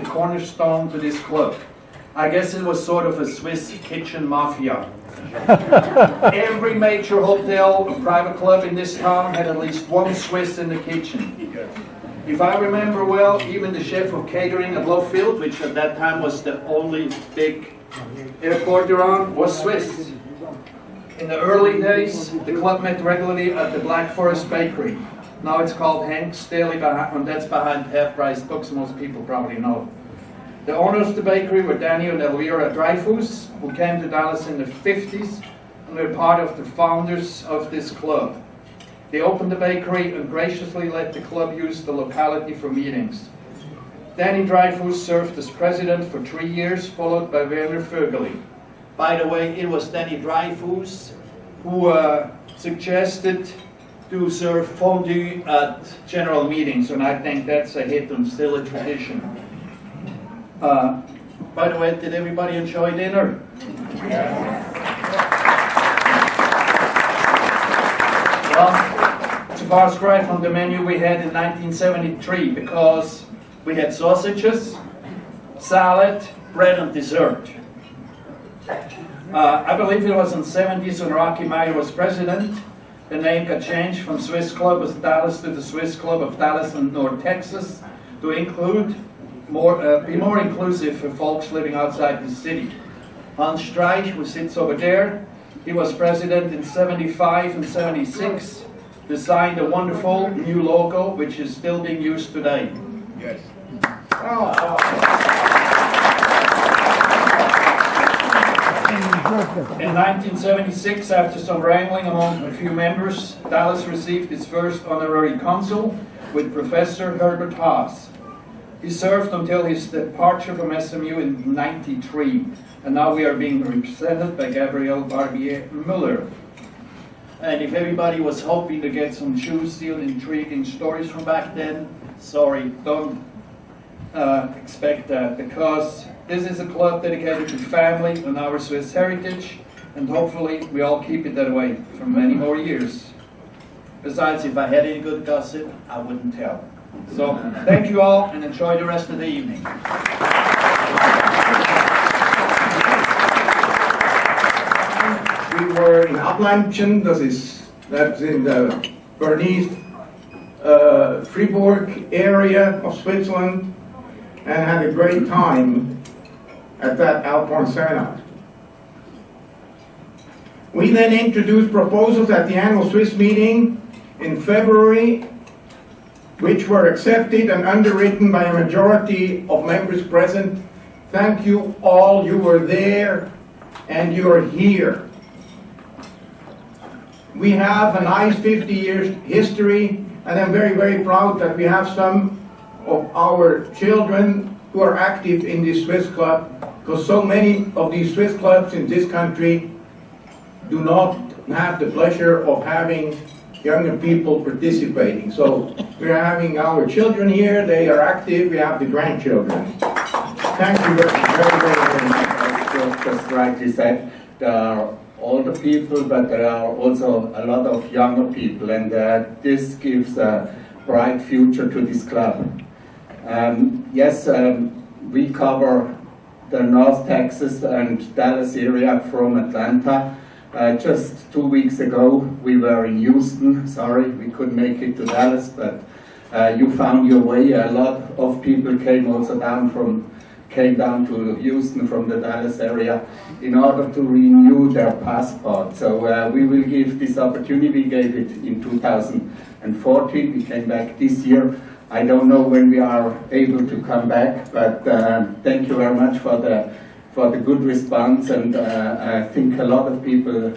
the cornerstone to this club. I guess it was sort of a Swiss kitchen mafia. Every major hotel or private club in this town had at least one Swiss in the kitchen. If I remember well, even the chef of catering at Love Field, which at that time was the only big airport around, was Swiss. In the early days, the club met regularly at the Black Forest Bakery. Now it's called Hank's Deli, and that's behind Half-Price Books, most people probably know. The owners of the bakery were Danny and Elvira Dreyfus, who came to Dallas in the 50s and were part of the founders of this club. They opened the bakery and graciously let the club use the locality for meetings. Danny Dreyfus served as president for 3 years, followed by Werner Vögeli. By the way, it was Danny Dreyfus who suggested to serve fondue at general meetings, and I think that's a hit and still a tradition. By the way, did everybody enjoy dinner? Yes. Well, it's a far cry from the menu we had in 1973, because we had sausages, salad, bread and dessert. I believe it was in the 70s when Rocky Meyer was president. The name got changed from Swiss Club of Dallas to the Swiss Club of Dallas and North Texas to include be more inclusive for folks living outside the city. Hans Streich, who sits over there, he was president in 75 and 76, designed a wonderful new logo which is still being used today. Yes. In 1976, after some wrangling among a few members, Dallas received its first honorary consul with Professor Herbert Haas. He served until his departure from SMU in '93, and now we are being represented by Gabriel Barbier Müller. And if everybody was hoping to get some juicy and intriguing stories from back then, sorry, don't expect that, because this is a club dedicated to family and our Swiss heritage, and hopefully we all keep it that way for many more years. Besides, if I had any good gossip, I wouldn't tell. So, thank you all, and enjoy the rest of the evening. We were in Ablampchen, that's in the Bernese Fribourg area of Switzerland, and had a great time at that Alphorn seminar. We then introduced proposals at the annual Swiss meeting in February, which were accepted and underwritten by a majority of members present. Thank you all, you were there and you are here. We have a nice 50 years history, and I'm very, very proud that we have some of our children who are active in this Swiss club, because so many of these Swiss clubs in this country do not have the pleasure of having younger people participating. So we're having our children here, they are active, we have the grandchildren. Thank you very, very much. Just rightly said, there are older people, but there are also a lot of younger people, and this gives a bright future to this club. Yes, we cover the North Texas and Dallas area from Atlanta. Just 2 weeks ago we were in Houston. Sorry, we couldn't make it to Dallas, but you found your way. A lot of people came also came down to Houston from the Dallas area in order to renew their passport. So we will give this opportunity. We gave it in 2014. We came back this year. I don't know when we are able to come back, but thank you very much for the good response, and I think a lot of people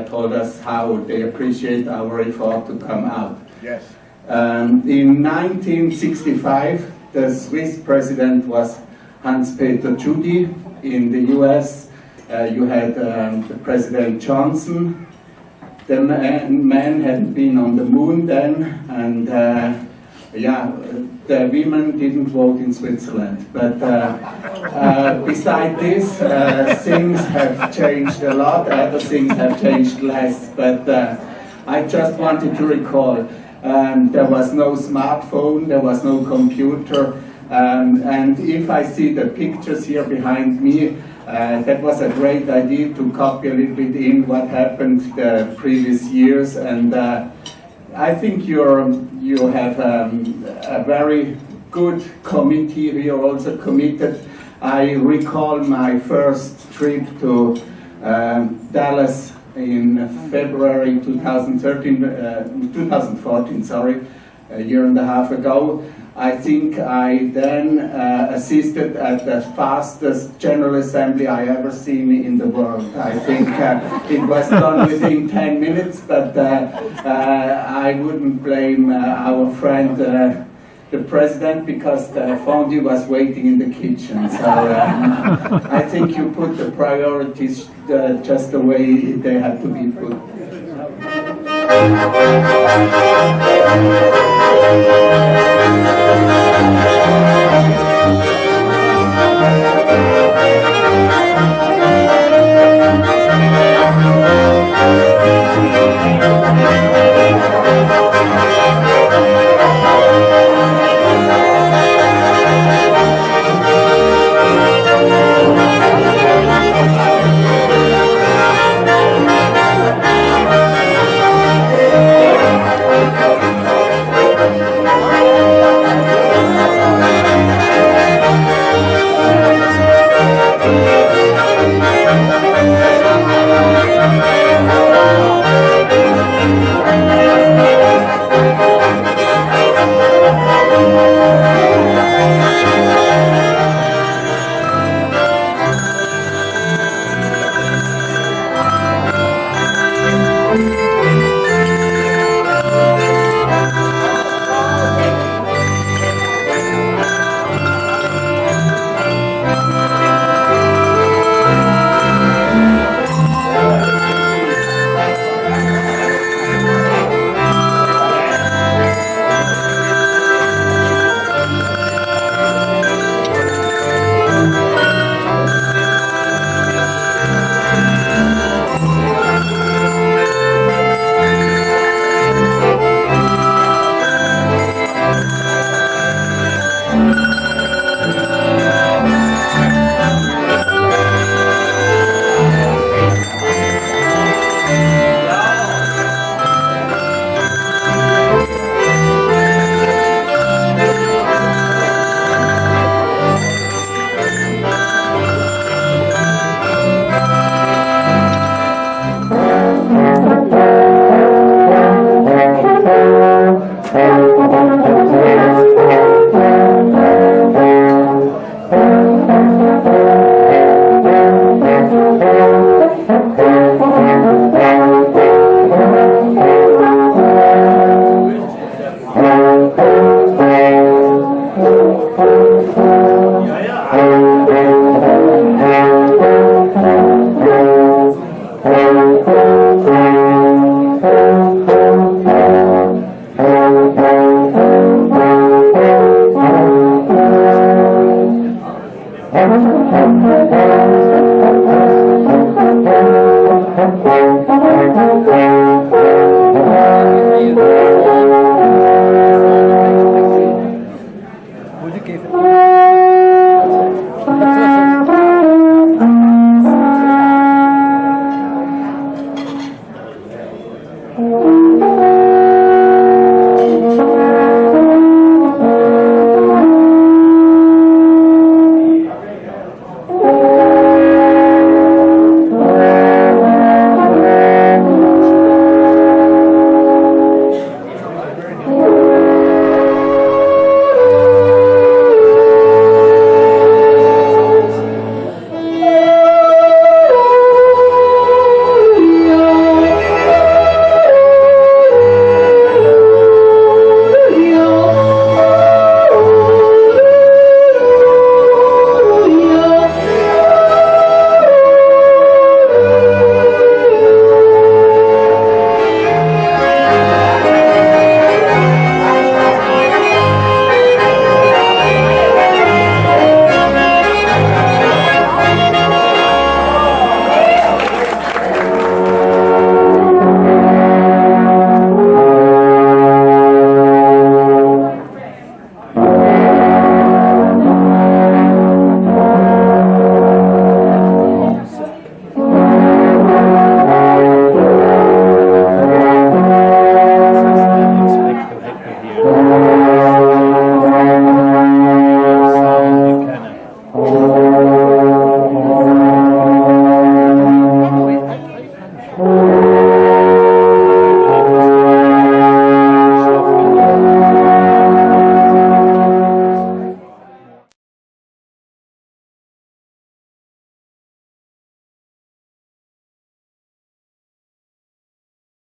told us how they appreciate our effort to come out. Yes. In 1965, the Swiss president was Hans-Peter Tschudi. In the US, you had the President Johnson. The man hadn't been on the moon then, and yeah, the women didn't vote in Switzerland. But beside this, things have changed a lot. Other things have changed less. But I just wanted to recall, there was no smartphone, there was no computer. And if I see the pictures here behind me, that was a great idea to copy a little bit in what happened the previous years. And I think you have a very good committee. We are also committed. I recall my first trip to Dallas in February 2014, sorry, a year and a half ago. I think I then assisted at the fastest General Assembly I ever seen in the world. I think it was done within 10 minutes, but I wouldn't blame our friend the president, because the fondue was waiting in the kitchen. So I think you put the priorities just the way they have to be put.